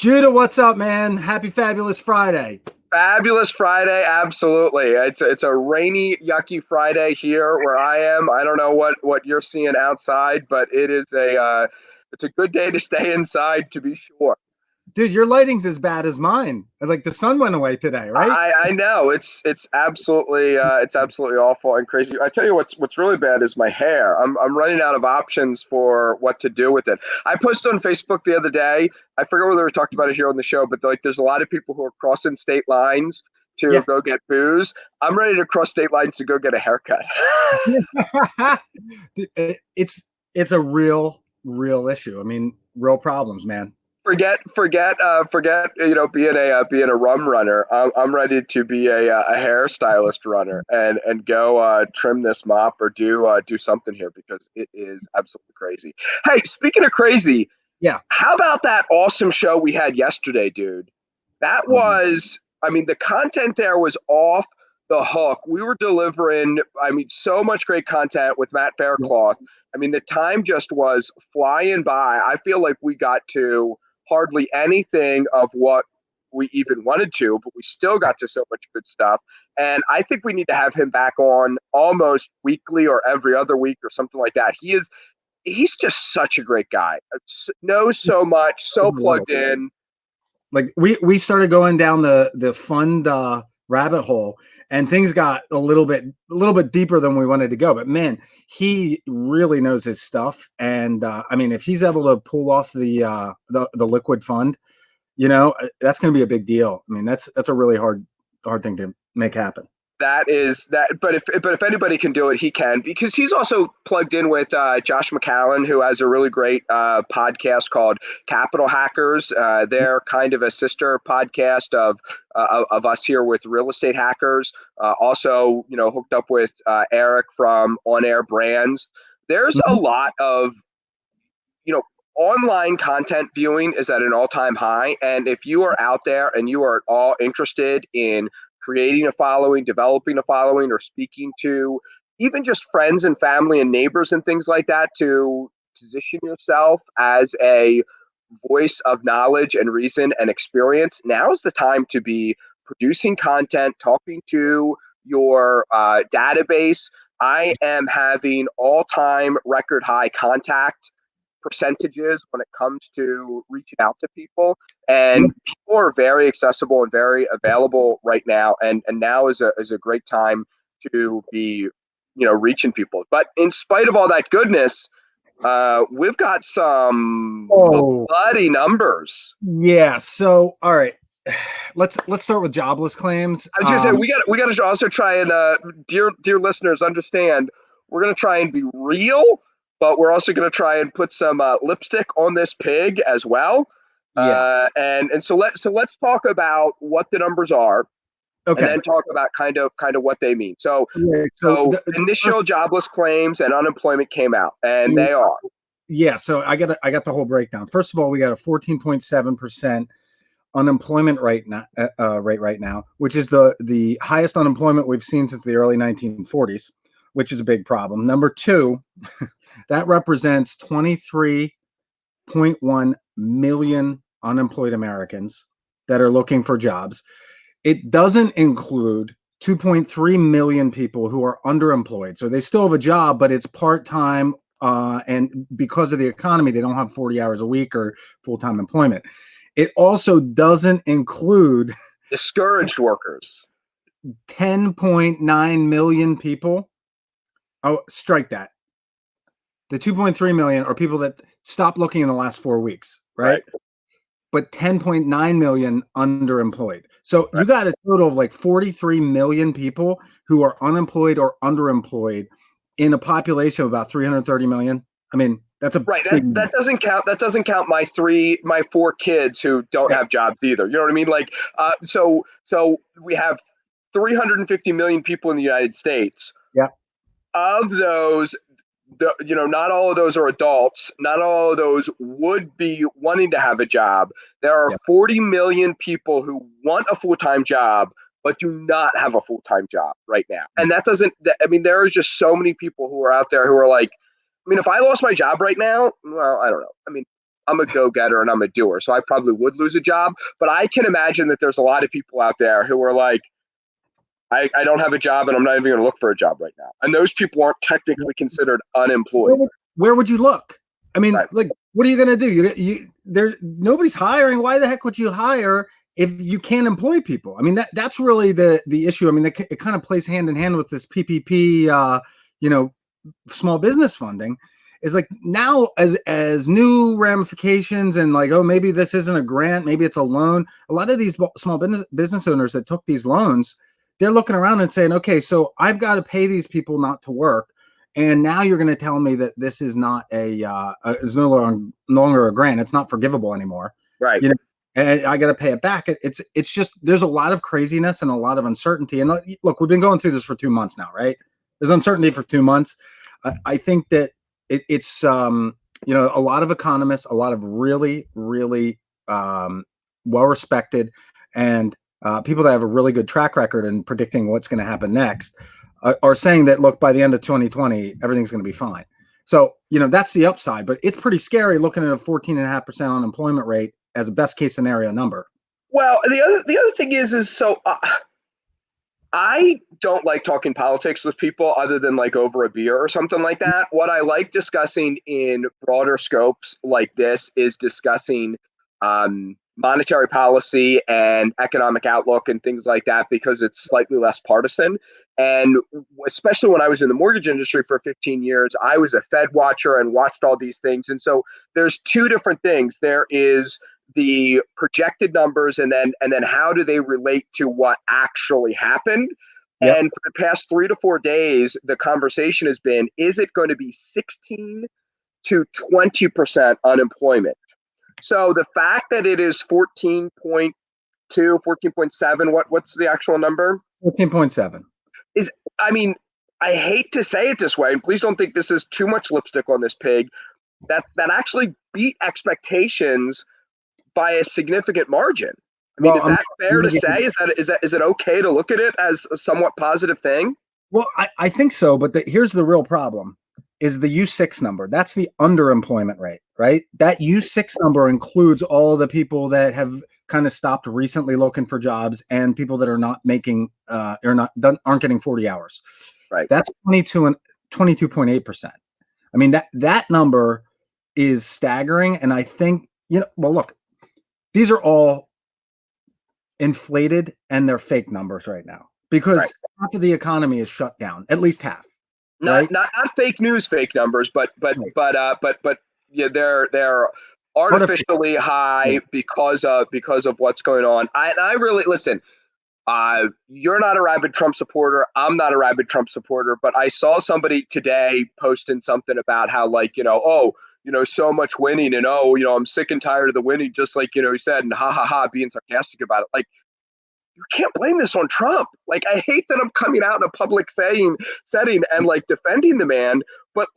Judah, what's up, man? Happy Fabulous Friday. Fabulous Friday, absolutely. It's a rainy, yucky Friday here where I am. I don't know what you're seeing outside, but it's a good day to stay inside to be sure. Dude, your lighting's as bad as mine. Like the sun went away today, right? I know it's absolutely awful and crazy. I tell you what's really bad is my hair. I'm running out of options for what to do with it. I posted on Facebook the other day. I forget whether we talked about it here on the show, but like there's a lot of people who are crossing state lines to Yeah. go get booze. I'm ready to cross state lines to go get a haircut. it's a real issue. I mean, real problems, man. Forget. Being a rum runner. I'm ready to be a hairstylist runner and go trim this mop or do something here because it is absolutely crazy. Hey, speaking of crazy, Yeah. how about that awesome show we had yesterday, dude? That was, I mean, the content there was off the hook. We were delivering, I mean, so much great content with Matt Yeah. Faircloth. I mean, the time just was flying by. I feel like we got to hardly anything of what we even wanted to, but we still got to so much good stuff. And I think we need to have him back on almost weekly or every other week or something like that. He's just such a great guy. Knows so much, so plugged in. Like we started going down the fund rabbit hole, and things got a little bit deeper than we wanted to go. But man, he really knows his stuff. And I mean, if he's able to pull off the liquid fund, that's going to be a big deal. I mean, that's a really hard thing to make happen. That is that, but if anybody can do it, he can because he's also plugged in with Josh McCallan, who has a really great podcast called Capital Hackers. They're kind of a sister podcast of us here with Real Estate Hackers. Also, hooked up with Eric from On Air Brands. There's a Mhm. lot of you know online content viewing is at an all-time high, and if you are out there and you are at all interested in creating a following, developing a following, or speaking to even just friends and family and neighbors and things like that to position yourself as a voice of knowledge and reason and experience, now is the time to be producing content, talking to your database. I am having all-time record high contact percentages when it comes to reaching out to people, Yeah. and people are very accessible and very available right now, and now is a great time to be reaching people. But in spite of all that goodness, we've got some Oh, bloody numbers. yeah. So, all right, let's start with jobless claims. I was gonna say we got to also try and dear listeners, understand we're gonna try and be real, but we're also gonna try and put some lipstick on this pig as well. Yeah. And so let's talk about what the numbers are, and Okay. then talk about kind of what they mean. So Yeah, so so the first, initial jobless claims and unemployment came out, and yeah, they are yeah, so I got the whole breakdown. First of all, we got a 14.7% unemployment rate right now, which is the highest unemployment we've seen since the early 1940s, which is a big problem. Number two, that represents 23.1 million unemployed Americans that are looking for jobs. It doesn't include 2.3 million people who are underemployed. So they still have a job, but it's part time. And because of the economy, they don't have 40 hours a week or full time employment. It also doesn't include discouraged workers. 10.9 million people. Oh, strike that. The 2.3 million are people that stopped looking in the last 4 weeks, Right, right? But 10.9 million underemployed. So right, you got a total of like 43 million people who are unemployed or underemployed in a population of about 330 million. I mean, that's a right. That big number. that doesn't count. That doesn't count my four kids who don't Yeah. have jobs either. You know what I mean? Like, so we have 350 million people in the United States. Yeah. Of those, not all of those are adults. Not all of those would be wanting to have a job. There are Yeah. 40 million people who want a full time job but do not have a full time job right now. And that doesn't. I mean, there are just so many people who are out there who are like, I mean, if I lost my job right now, well, I don't know. I mean, I'm a go-getter and I'm a doer. So I probably would lose a job. But I can imagine that there's a lot of people out there who are like, I don't have a job and I'm not even going to look for a job right now. And those people aren't technically considered unemployed. Where would you look? I mean, Right. like, what are you going to do? There, nobody's hiring. Why the heck would you hire if you can't employ people? I mean, that's really the issue. I mean, it kind of plays hand in hand with this PPP, small business funding. Is like now as new ramifications and like, oh, maybe this isn't a grant, maybe it's a loan. A lot of these small business owners that took these loans, they're looking around and saying, okay, so I've got to pay these people not to work. And now you're going to tell me that this is not is no longer a grant. It's not forgivable anymore. Right. And I got to pay it back. It's just, there's a lot of craziness and a lot of uncertainty. And look, we've been going through this for 2 months now, right? There's uncertainty for 2 months. I think that it's a lot of economists, a lot of really, really well-respected and people that have a really good track record in predicting what's going to happen next are saying that, look, by the end of 2020, everything's going to be fine. So, that's the upside, but it's pretty scary looking at a 14.5% unemployment rate as a best case scenario number. Well, the other thing is so I don't like talking politics with people other than like over a beer or something like that. What I like discussing in broader scopes like this is discussing monetary policy and economic outlook and things like that because it's slightly less partisan. And especially when I was in the mortgage industry for 15 years, I was a Fed watcher and watched all these things. And so there's two different things. There is the projected numbers and then how do they relate to what actually happened. Yep. And for the past 3 to 4 days, the conversation has been, is it going to be 16 to 20% unemployment? So the fact that it is 14.2, 14.7, what's the actual number? 14.7 is, I mean, I hate to say it this way, and please don't think this is too much lipstick on this pig, that actually beat expectations by a significant margin. I mean, is that fair to say? Is it okay to look at it as a somewhat positive thing? Well, I think so, but here's the real problem is the U6 number. That's the underemployment rate, right? That U6 number includes all the people that have kind of stopped recently looking for jobs and people that are not making aren't getting 40 hours. Right. That's 22.8%. I mean, that number is staggering. And I think, well, look, these are all inflated and they're fake numbers right now because half of the economy is shut down, at least half. Not fake news, fake numbers, but yeah, they're artificially high because of what's going on. I really listen. You're not a rabid Trump supporter. I'm not a rabid Trump supporter, but I saw somebody today posting something about how so much winning and I'm sick and tired of the winning, just like he said, and ha ha ha, being sarcastic about it. Like, you can't blame this on Trump. Like, I hate that I'm coming out in a public setting and like defending the man, but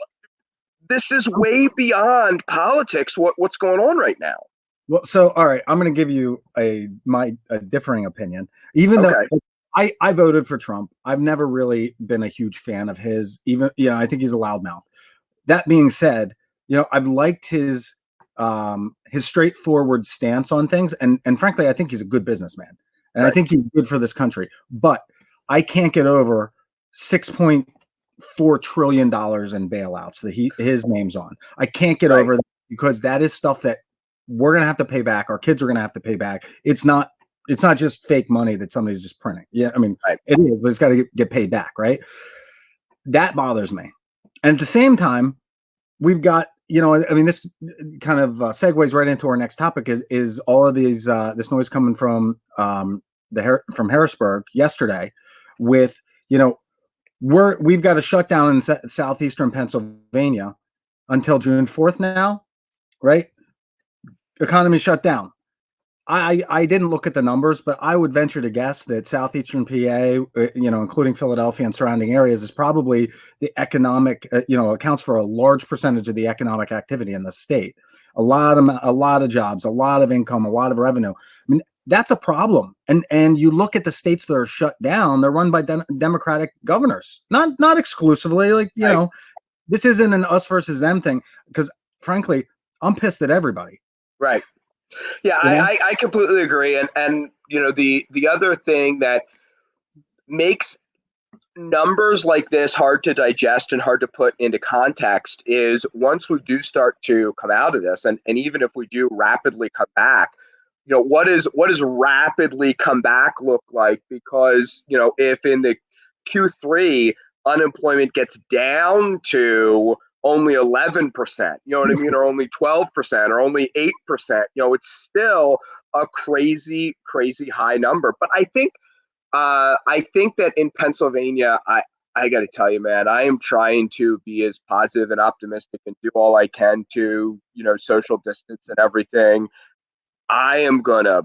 this is way beyond politics. What's going on right now? Well, so all right, I'm going to give you my differing opinion. Even though I voted for Trump, I've never really been a huge fan of his. Even I think he's a loudmouth. That being said, I've liked his straightforward stance on things, and frankly, I think he's a good businessman. And I think he's good for this country, but I can't get over $6.4 trillion in bailouts that his name's on. I can't get over that because that is stuff that we're going to have to pay back. Our kids are going to have to pay back. It's not just fake money that somebody's just printing. Yeah. I mean, it is, but it's got to get paid back. Right. That bothers me. And at the same time, we've got, this kind of segues right into our next topic is all of these, this noise coming from from Harrisburg yesterday with, we've got a shutdown in southeastern Pennsylvania until June 4th now, right? Economy shut down. I didn't look at the numbers, but I would venture to guess that southeastern PA, including Philadelphia and surrounding areas, is probably the economic, accounts for a large percentage of the economic activity in the state. A lot of jobs, a lot of income, a lot of revenue. I mean, that's a problem. And you look at the states that are shut down; they're run by Democratic governors, not exclusively. Like this isn't an us versus them thing, because frankly, I'm pissed at everybody. Right. Yeah, You know? I completely agree. And the other thing that makes numbers like this hard to digest and hard to put into context is once we do start to come out of this, and even if we do rapidly come back, what does rapidly come back look like? Because if in the Q3 unemployment gets down to only 11%, you know what I mean, or only 12%, or only 8%, it's still a crazy, crazy high number. But I think that in Pennsylvania, I got to tell you, man, I am trying to be as positive and optimistic and do all I can to, social distance and everything. I am gonna.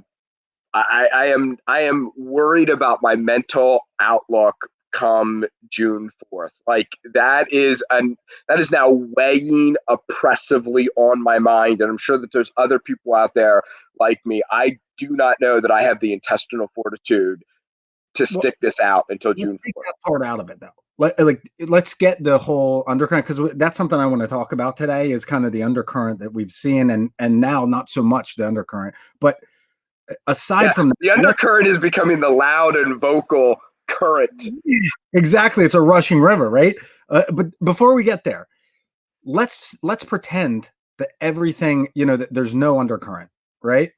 I am worried about my mental outlook come June 4th. Like that is now weighing oppressively on my mind, and I'm sure that there's other people out there like me. I do not know that I have the intestinal fortitude to Well, stick this out until let's June take 4th. that part out of it though. Let's get the whole undercurrent, because that's something I want to talk about today, is kind of the undercurrent that we've seen, and now not so much the undercurrent. But aside Yeah, from the that, undercurrent is becoming the loud and vocal current. exactly, it's a rushing river, right? But before we get there, let's pretend that everything, that there's no undercurrent, right?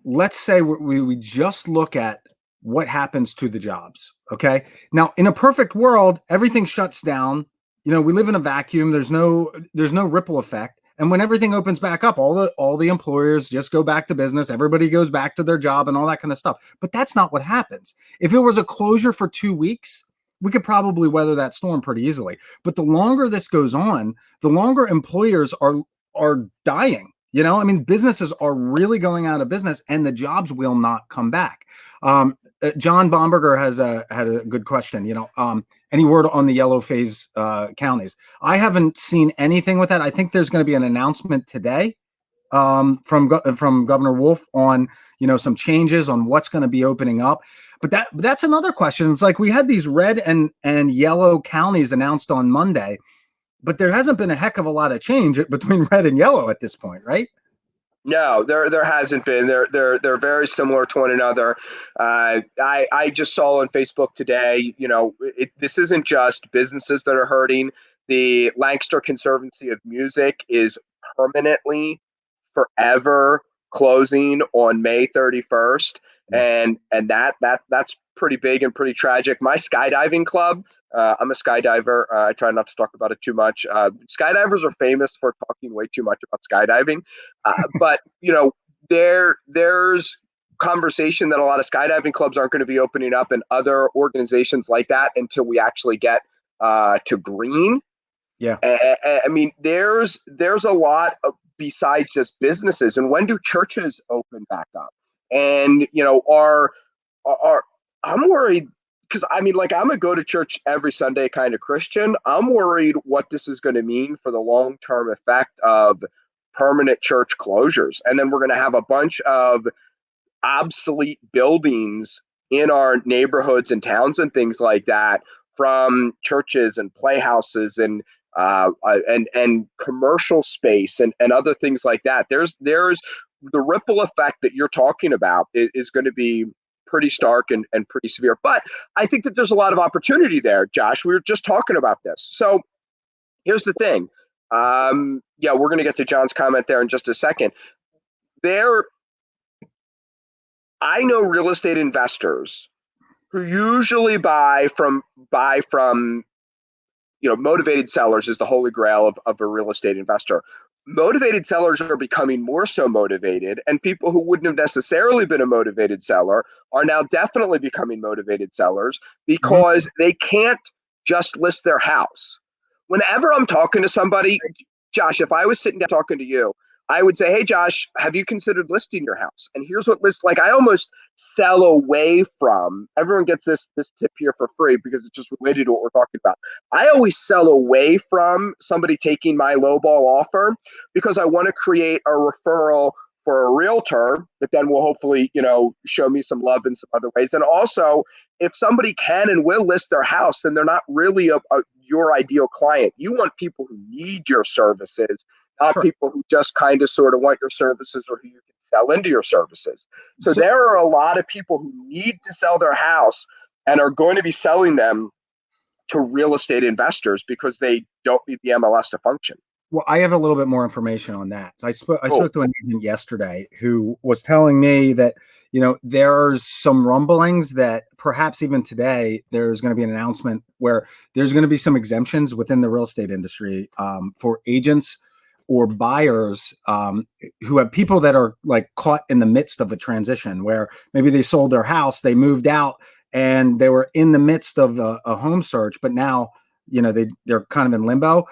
Let's say we just look at what happens to the jobs. Okay. Now, in a perfect world, everything shuts down. We live in a vacuum. There's no ripple effect. And when everything opens back up, all the employers just go back to business. Everybody goes back to their job and all that kind of stuff. But that's not what happens. If it was a closure for 2 weeks, we could probably weather that storm pretty easily. But the longer this goes on, the longer employers are dying. I mean, businesses are really going out of business, and the jobs will not come back. John Bomberger had a good question. Any word on the yellow phase counties? I haven't seen anything with that. I think there's going to be an announcement today from Governor Wolf on some changes on what's going to be opening up. But that's another question. It's like we had these red and yellow counties announced on Monday, but there hasn't been a heck of a lot of change between red and yellow at this point, right? No, there hasn't been. They're very similar to one another. I just saw on Facebook today. This isn't just businesses that are hurting. The Lancaster Conservancy of Music is permanently, forever closing on May 31st, Yeah. and that's pretty big and pretty tragic. My skydiving club. I'm a skydiver. I try not to talk about it too much. Skydivers are famous for talking way too much about skydiving. But there's conversation that a lot of skydiving clubs aren't going to be opening up, and other organizations like that, until we actually get to green. Yeah. I mean, there's a lot of, besides just businesses. And when do churches open back up? And are I'm worried, because I mean, like, I'm a go to church every Sunday kind of Christian. I'm worried what this is going to mean for the long term effect of permanent church closures. And then we're going to have a bunch of obsolete buildings in our neighborhoods and towns and things like that, from churches and playhouses and commercial space and other things like that. There's the ripple effect that you're talking about is going to be pretty stark and pretty severe. But I think that there's a lot of opportunity there, Josh. We were just talking about this. So here's the thing. Yeah, we're going to get to John's comment there in just a second. I know real estate investors who usually buy from motivated sellers is the holy grail of a real estate investor. Motivated sellers are becoming more so motivated, and people who wouldn't have necessarily been a motivated seller are now definitely becoming motivated sellers, Mhm. because they can't just list their house. Whenever I'm talking to somebody, Josh, if I was sitting down talking to you, I would say, "Hey, Josh, have you considered listing your house?" And here's what list. Like, I almost sell away from. Everyone gets this tip here for free because it's just related to what we're talking about. I always sell away from somebody taking my lowball offer, because I want to create a referral for a realtor that then will hopefully, show me some love in some other ways. And also, if somebody can and will list their house, then they're not really your ideal client. You want people who need your services, not Sure. people who just kind of sort of want your services or who you can sell into your services. So So, there are a lot of people who need to sell their house and are going to be selling them to real estate investors because they don't need the MLS to function. well, I have a little bit more information on that. So I Cool. spoke to an agent yesterday who was telling me that, there's some rumblings that perhaps even today there's going to be an announcement where there's going to be some exemptions within the real estate industry for agents or buyers who have people that are like caught in the midst of a transition where maybe they sold their house, they moved out, and they were in the midst of a home search, but now they're kind of in limbo.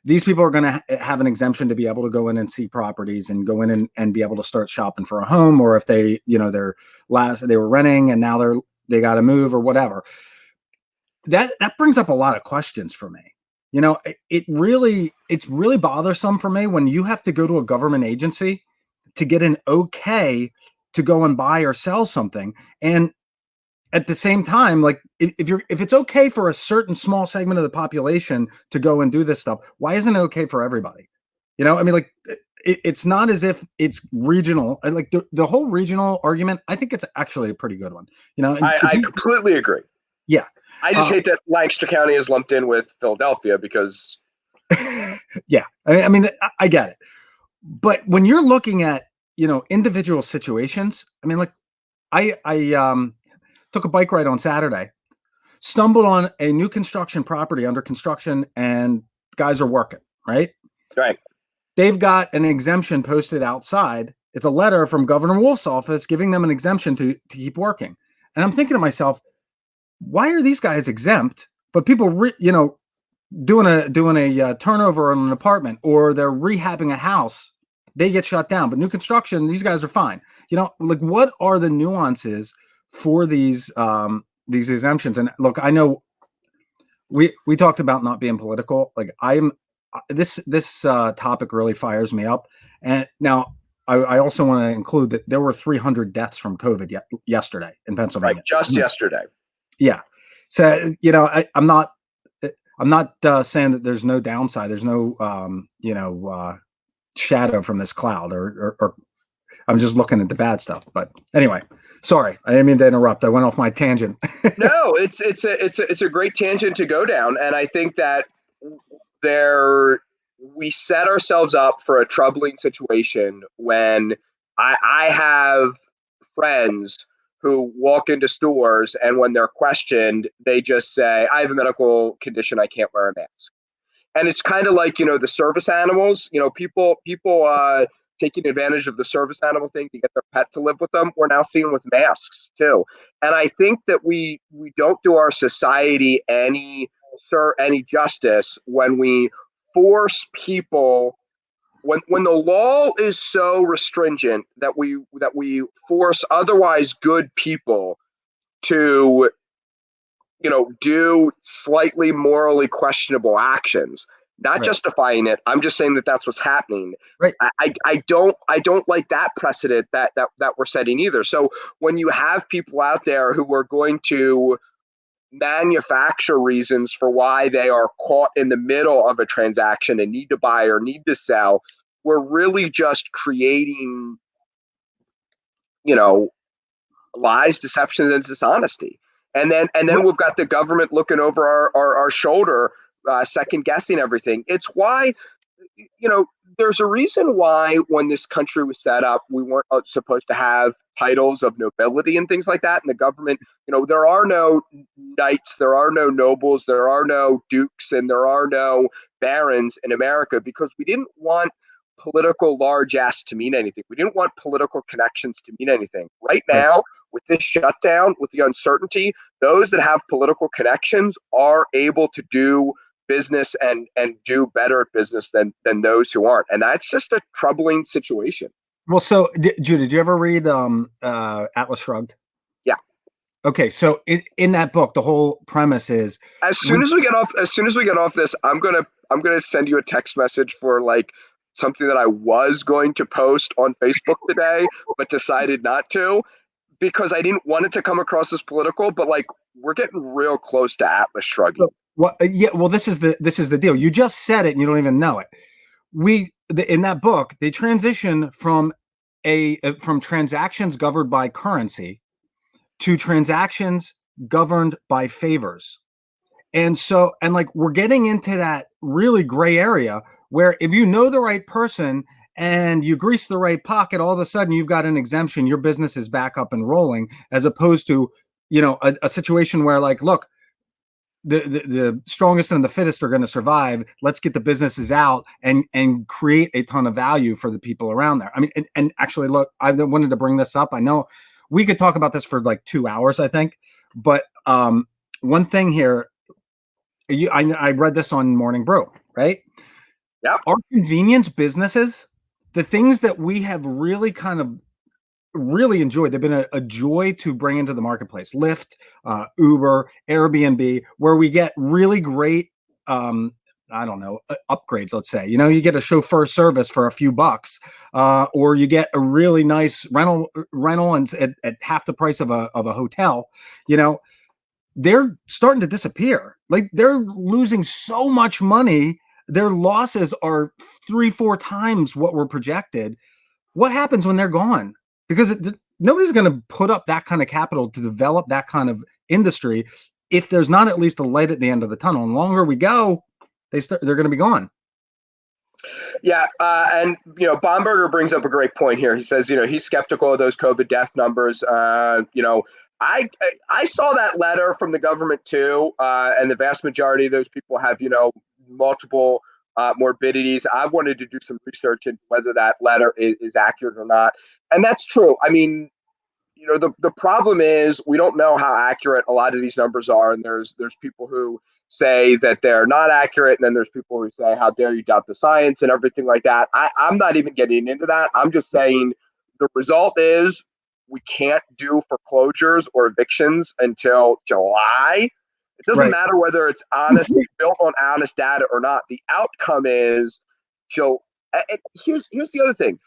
These people are going to have an exemption to be able to go in and see properties and go in and be able to start shopping for a home, or if they they were renting and now they got to move or whatever. That brings up a lot of questions for me. It's really bothersome for me when you have to go to a government agency to get an okay to go and buy or sell something. And at the same time, like if it's okay for a certain small segment of the population to go and do this stuff, why isn't it okay for everybody? I mean, like it's not as if it's regional. Like the whole regional argument, I think it's actually a pretty good one. And I completely agree. yeah, I just hate that Lancaster County is lumped in with Philadelphia because yeah, I mean, I get it, but when you're looking at individual situations, I mean, like I took a bike ride on Saturday, stumbled on a new construction property under construction, and guys are working, right? right. They've got an exemption posted outside. It's a letter from Governor Wolf's office giving them an exemption to keep working. And I'm thinking to myself, why are these guys exempt, but people, doing a turnover on an apartment, or they're rehabbing a house, they get shut down. But new construction, these guys are fine. Like what are the nuances for these exemptions? And look, I know we talked about not being political. Like this topic really fires me up. And now I also want to include that there were 300 deaths from COVID yesterday in Pennsylvania. Right, just yesterday. Yeah. So, I'm not saying that there's no downside. There's no, shadow from this cloud, or I'm just looking at the bad stuff. But anyway, sorry, I didn't mean to interrupt. I went off my tangent. No, it's a great tangent to go down, and I think that there we set ourselves up for a troubling situation when I have friends who walk into stores and when they're questioned, they just say, I have a medical condition, I can't wear a mask. And it's kind of like, the service animals, people taking advantage of the service animal thing to get their pet to live with them. We're now seeing with masks too. And I think that we don't do our society any justice when we force people when the law is so restringent that we force otherwise good people to do slightly morally questionable actions, not Right. justifying it. I'm just saying that that's what's happening. Right. I don't like that precedent that we're setting either. So when you have people out there who are going to manufacture reasons for why they are caught in the middle of a transaction and need to buy or need to sell, we're really just creating, lies, deception, and dishonesty. And then we've got the government looking over our shoulder, second guessing everything. It's why, there's a reason why when this country was set up, we weren't supposed to have titles of nobility and things like that. And the government, there are no knights, there are no nobles, there are no dukes, and there are no barons in America because we didn't want political largesse to mean anything. We didn't want political connections to mean anything. Right Right. now, with this shutdown, with the uncertainty, those that have political connections are able to do business and do better at business than those who aren't. And that's just a troubling situation. Well, so Jude, did you ever read Atlas Shrugged? Yeah. Okay, so in that book, the whole premise is As soon as we get off this, I'm gonna send you a text message for like something that I was going to post on Facebook today, but decided not to because I didn't want it to come across as political. But like we're getting real close to Atlas shrugging. well, yeah. Well, this is the deal. You just said it, and you don't even know it. in that book, they transition from from transactions governed by currency to transactions governed by favors. And so, and like, we're getting into that really gray area where if you know the right person and you grease the right pocket, all of a sudden you've got an exemption, your business is back up and rolling, as opposed to, a situation where, like, look, the strongest and the fittest are going to survive. Let's get the businesses out and create a ton of value for the people around there. I mean, and actually, look, I wanted to bring this up. I know we could talk about this for like 2 hours, I think, but one thing here, I read this on Morning Brew, right? Yeah. Our convenience businesses, the things that we have really enjoyed, they've been a joy to bring into the marketplace. Lyft, Uber, Airbnb, where we get really great, upgrades, let's say. You get a chauffeur service for a few bucks, or you get a really nice rental and at half the price of a hotel. They're starting to disappear. Like, they're losing so much money. Their losses are 3-4 times what were projected. What happens when they're gone? Because nobody's going to put up that kind of capital to develop that kind of industry if there's not at least a light at the end of the tunnel. And the longer we go, they're going to be gone. Yeah, and Bomberger brings up a great point here. He says, he's skeptical of those COVID death numbers. I saw that letter from the government too, and the vast majority of those people have multiple morbidities. I've wanted to do some research into whether that letter is accurate or not, and that's true. I mean, the problem is we don't know how accurate a lot of these numbers are, and there's people who say that they're not accurate, and then there's people who say, how dare you doubt the science and everything like that. I'm not even getting into that. I'm just saying the result is we can't do foreclosures or evictions until July. It doesn't matter whether it's built on honest data or not. The outcome is, Joe. Here's the other thing.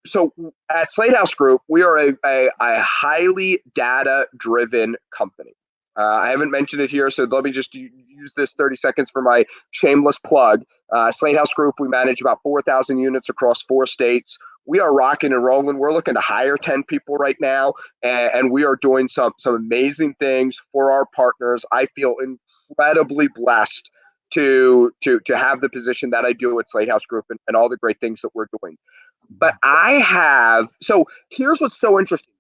So at Slate House Group, we are a highly data-driven company. I haven't mentioned it here, so let me just use this 30 seconds for my shameless plug. Slate House Group, we manage about 4,000 units across 4 states. We are rocking and rolling. We're looking to hire 10 people right now, and we are doing some amazing things for our partners. I feel incredibly blessed to have the position that I do at Slate House Group and all the great things that we're doing. But so here's what's so interesting.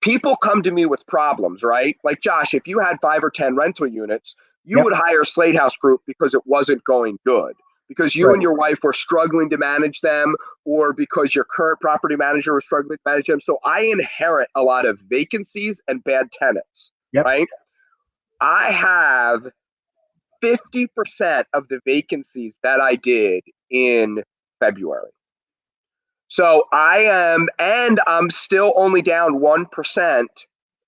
People come to me with problems, right? Like, Josh, if you had 5 or 10 rental units, you would hire Slate House Group because it wasn't going good, because you and your wife were struggling to manage them, or because your current property manager was struggling to manage them. So I inherit a lot of vacancies and bad tenants, right? I have 50% of the vacancies that I did in February. So I'm still only down 1%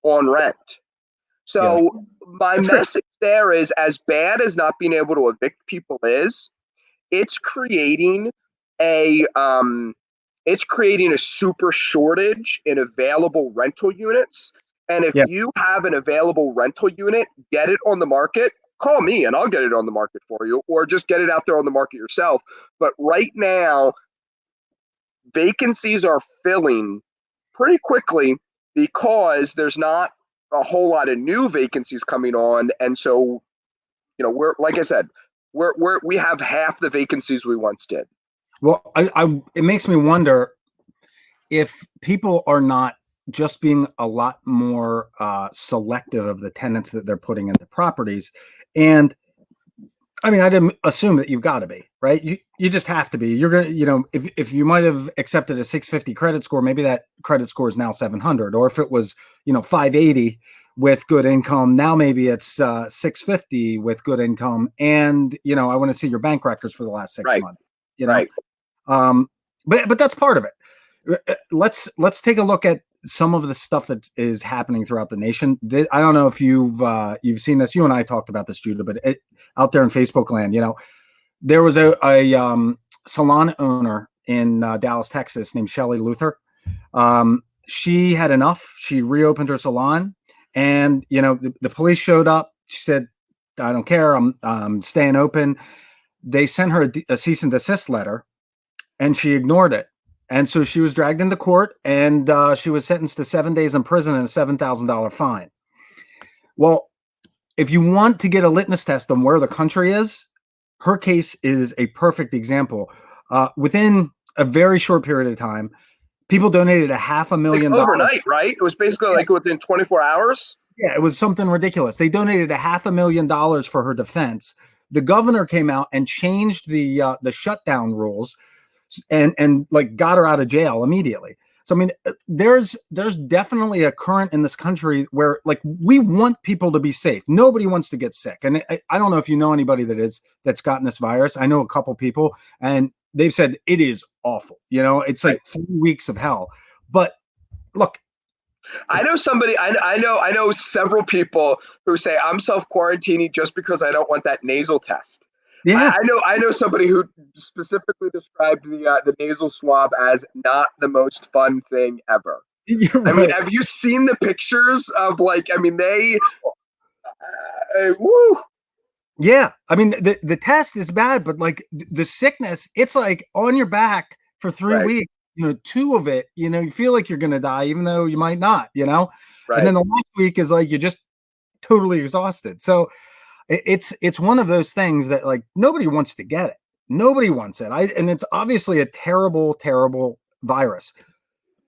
on rent. So my message there is, as bad as not being able to evict people is, it's creating a super shortage in available rental units. And if you have an available rental unit, get it on the market. Call me and I'll get it on the market for you, or just get it out there on the market yourself. But right now, vacancies are filling pretty quickly because there's not a whole lot of new vacancies coming on. And so, we're, like I said, we have half the vacancies we once did. Well, it makes me wonder if people are not just being a lot more selective of the tenants that they're putting into properties. And I mean, I didn't assume that you've got to be, right? You just have to be. You're going to, if you might have accepted a 650 credit score, maybe that credit score is now 700. Or if it was, 580 with good income, now maybe it's 650 with good income. And, I want to see your bank records for the last 6 months, But that's part of it. Let's take a look at some of the stuff that is happening throughout the nation. I don't know if you've seen this. You and I talked about this, Judah, but out there in Facebook land, there was a salon owner in Dallas, Texas, named Shelly Luther. She had enough. She reopened her salon, and the police showed up. She said, "I don't care. I'm staying open." they sent her a cease and desist letter, and she ignored it. And so she was dragged into court, and she was sentenced to 7 days in prison and a $7,000 fine. Well, if you want to get a litmus test on where the country is, her case is a perfect example. Within a very short period of time, people donated $500,000 overnight, right? It was basically like within 24 hours. Yeah, it was something ridiculous. They donated $500,000 for her defense. The governor came out and changed the shutdown rules, and like got her out of jail immediately. So I mean, there's definitely a current in this country where like we want people to be safe. Nobody wants to get sick, and I don't know if you know anybody that's gotten this virus. I know a couple people, and they've said it is awful. It's like 3 weeks of hell. But look, I know somebody. I know several people who say I'm self-quarantining just because I don't want that nasal test. Yeah, I know somebody who specifically described the nasal swab as not the most fun thing ever. you're I mean, right. have you seen the pictures of like? I mean, woo. Yeah, I mean the test is bad, but like the sickness, it's like on your back for 3 weeks. 2 of it, you feel like you're gonna die, even though you might not. And then Right. the last week is like you're just totally exhausted. So it's one of those things that like nobody wants to get it. Nobody wants it. And it's obviously a terrible, terrible virus.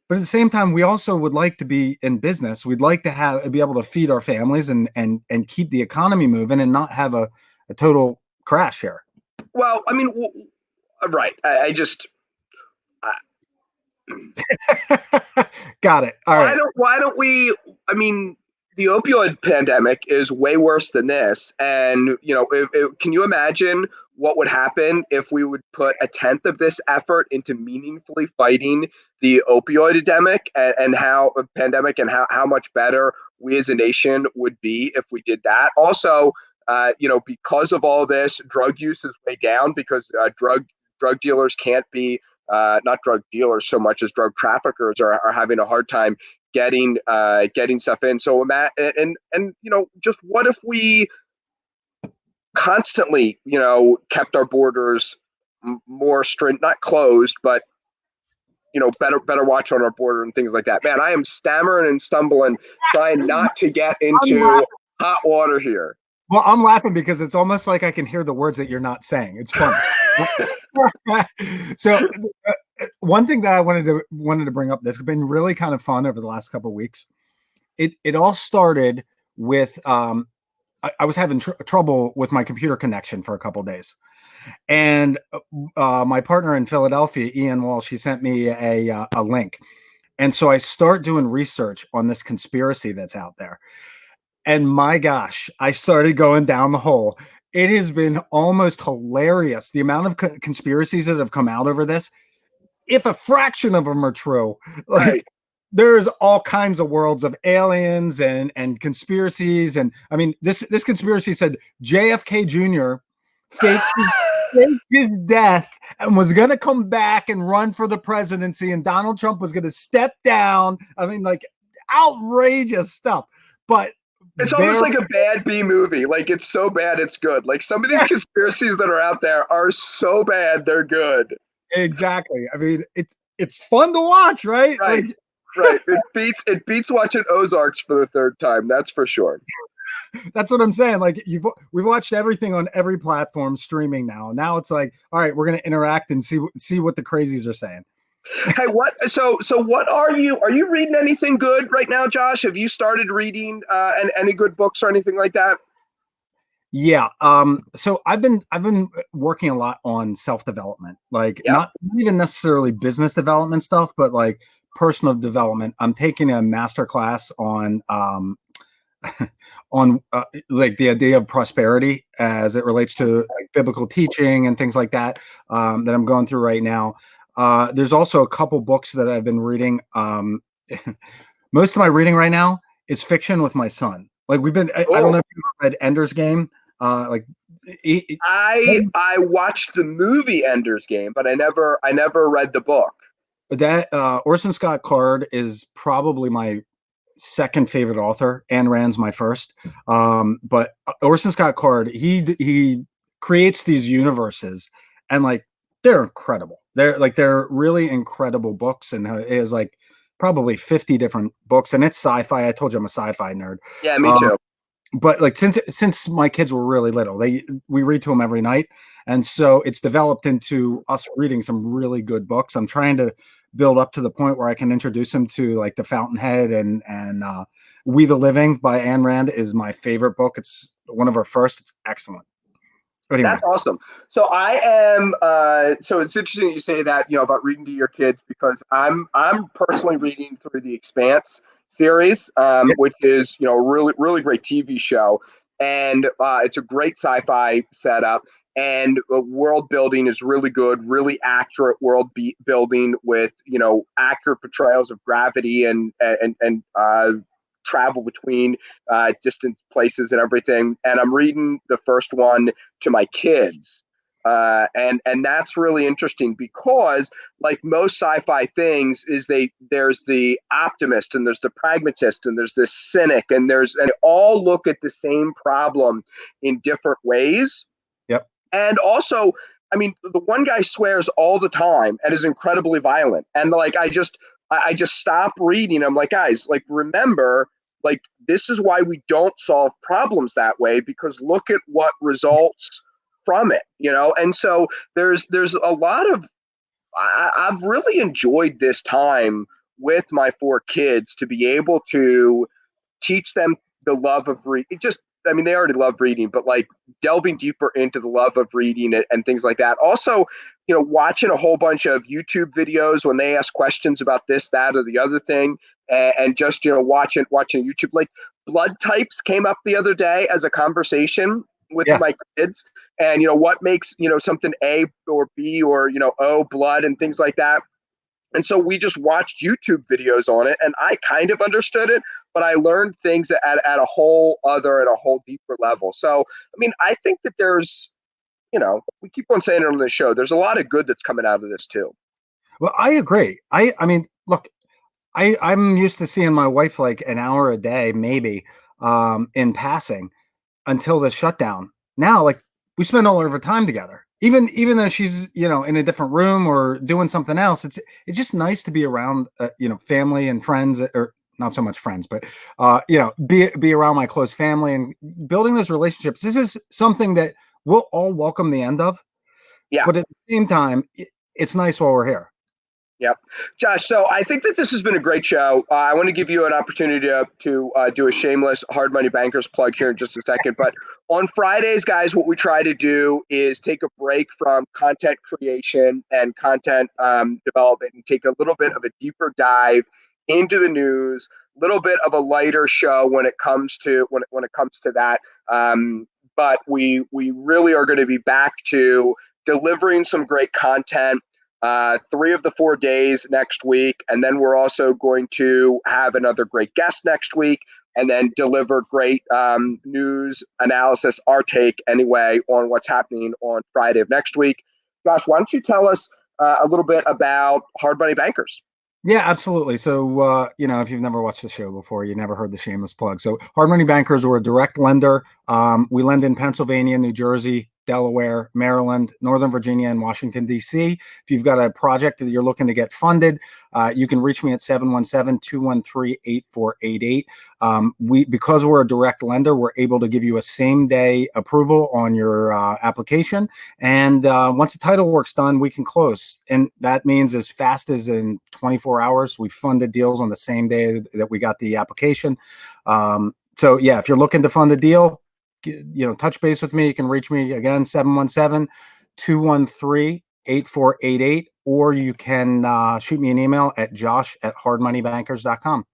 But at the same time, we also would like to be in business. We'd like to be able to feed our families and keep the economy moving and not have a total crash here. Well, I mean, right. I just. Got it. All right. Why don't we? I mean, the opioid pandemic is way worse than this, and can you imagine what would happen if we would put a tenth of this effort into meaningfully fighting the opioid epidemic and how a pandemic and how much better we as a nation would be if we did that. Also, because of all this, drug use is way down because drug dealers can't be not drug dealers so much as drug traffickers are having a hard time getting stuff in. So just what if we constantly kept our borders more strict, not closed, but better watch on our border and things like that. Man, I am stammering and stumbling, trying not to get into hot water here. Well, I'm laughing because it's almost like I can hear the words that you're not saying. It's funny. So one thing that I wanted to bring up that's been really kind of fun over the last couple of weeks. It all started with I was having trouble with my computer connection for a couple of days, and my partner in Philadelphia, Ian Walsh, he sent me a link, and so I start doing research on this conspiracy that's out there. And my gosh, I started going down the hole. It has been almost hilarious. The amount of conspiracies that have come out over this, if a fraction of them are true, like Right. there's all kinds of worlds of aliens and conspiracies. And I mean, this conspiracy said JFK Jr. faked his death and was going to come back and run for the presidency, and Donald Trump was going to step down. I mean, like outrageous stuff. But it's almost like a bad B movie. Like it's so bad it's good. Like some of these conspiracies that are out there are so bad they're good. Exactly. I mean, it's fun to watch, right? Right. Like, right. It beats watching Ozarks for the third time. That's for sure. That's what I'm saying. Like we've watched everything on every platform streaming now. Now it's like, all right, we're gonna interact and see what the crazies are saying. Hey, what? So what are you reading anything good right now, Josh? Have you started reading any good books or anything like that? Yeah. So I've been working a lot on self-development, like Yep. not even necessarily business development stuff, but like personal development. I'm taking a master class on on like the idea of prosperity as it relates to like biblical teaching and things like that that I'm going through right now. There's also a couple books that I've been reading. Most of my reading right now is fiction with my son. Like we've been, I don't know if you've read Ender's Game. I watched the movie Ender's Game, but I never read the book. That Orson Scott Card is probably my second favorite author. Ayn Rand's my first. But Orson Scott Card, he creates these universes, and like they're incredible. They're really incredible books, and it is like probably 50 different books, and it's sci-fi. I told you I'm a sci-fi nerd. Yeah, me Um, too. but like since my kids were really little, we read to them every night, and so it's developed into us reading some really good books. I'm trying to build up to the point where I can introduce them to like The Fountainhead and We the Living by Ayn Rand is my favorite book. It's one of her first. It's excellent. But anyway, That's awesome. So I am. So it's interesting that you say that, about reading to your kids, because I'm personally reading through the Expanse series, yeah, which is, a really really great TV show, and it's a great sci-fi setup, and world building is really good, really accurate building with, accurate portrayals of gravity and travel between distant places and everything. And I'm reading the first one to my kids. And that's really interesting because, like most sci-fi things, there's the optimist and there's the pragmatist and there's this cynic, and they all look at the same problem in different ways. yep, And also, I mean, the one guy swears all the time and is incredibly violent. And like, I just stop reading. I'm like, guys, like, remember, like, this is why we don't solve problems that way, because look at what results from it. And so there's a lot of, I've really enjoyed this time with my four kids to be able to teach them the love of reading. Just, I mean, they already love reading, but like delving deeper into the love of reading and things like that. Also, watching a whole bunch of YouTube videos when they ask questions about this, that, or the other thing, and just, watching YouTube. Like, blood types came up the other day as a conversation with yeah. my kids, and what makes something A or B or O blood and things like that. And so we just watched YouTube videos on it, and I kind of understood it, but I learned things at a whole other, at a whole deeper level. So, I mean, I think that we keep on saying it on the show, there's a lot of good that's coming out of this too. Well, I agree. I mean, look, I'm used to seeing my wife like an hour a day, maybe, in passing until the shutdown. Now, like we spend all of our time together, even though she's in a different room or doing something else. It's just nice to be around family and friends, or not so much friends, but be around my close family and building those relationships. This is something that we'll all welcome the end of, Yeah. but at the same time, it's nice while we're here. Yep. Josh, so I think that this has been a great show. I want to give you an opportunity to do a shameless Hard Money Bankers plug here in just a second. But on Fridays, guys, what we try to do is take a break from content creation and content development and take a little bit of a deeper dive into the news, a little bit of a lighter show when it comes to that. But we really are going to be back to delivering some great content 3 of the 4 days next week. And then we're also going to have another great guest next week, and then deliver great news analysis, our take anyway, on what's happening on Friday of next week. Josh, why don't you tell us a little bit about Hard Money Bankers? Yeah, absolutely. So, if you've never watched the show before, you never heard the shameless plug. So, Hard Money Bankers, we're a direct lender. We lend in Pennsylvania, New Jersey, Delaware, Maryland, Northern Virginia, and Washington, D.C. If you've got a project that you're looking to get funded, you can reach me at 717-213-8488. Because we're a direct lender, we're able to give you a same-day approval on your application. And once the title work's done, we can close. And that means as fast as in 24 hours, we funded deals on the same day that we got the application. So yeah, if you're looking to fund a deal, touch base with me. You can reach me again, 717-213-8488, or you can shoot me an email at josh@hardmoneybankers.com.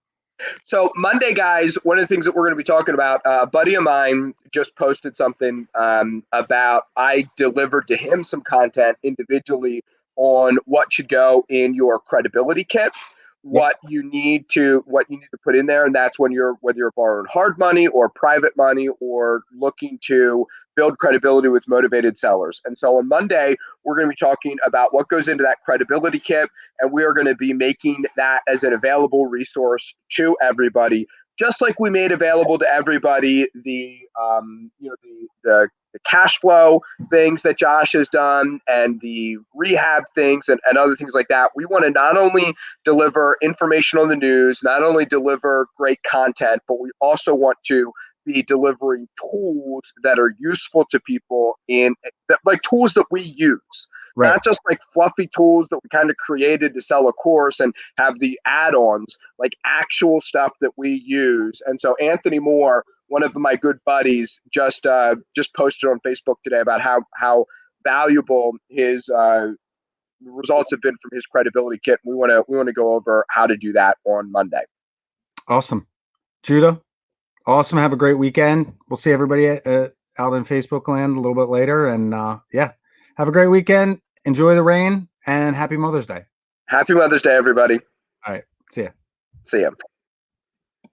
So Monday, guys, one of the things that we're going to be talking about, a buddy of mine just posted something about, I delivered to him some content individually on what should go in your credibility kit, Yep. what you need to put in there, and that's whether you're borrowing hard money or private money or looking to build credibility with motivated sellers. And so on Monday, we're going to be talking about what goes into that credibility kit, and we are going to be making that as an available resource to everybody, just like we made available to everybody the cash flow things that Josh has done and the rehab things and other things like that. We want to not only deliver information on the news, not only deliver great content, but we also want to be delivering tools that are useful to people in that, like tools that we use. Right. Not just like fluffy tools that we kind of created to sell a course and have the add-ons, like actual stuff that we use. And so Anthony Moore, one of my good buddies, just posted on Facebook today about how valuable his results have been from his credibility kit. We want to go over how to do that on Monday. Awesome, Judah. Awesome. Have a great weekend. We'll see everybody out in Facebook land a little bit later. And yeah, have a great weekend. Enjoy the rain and happy Mother's Day. Happy Mother's Day, everybody. All right. See ya. See ya.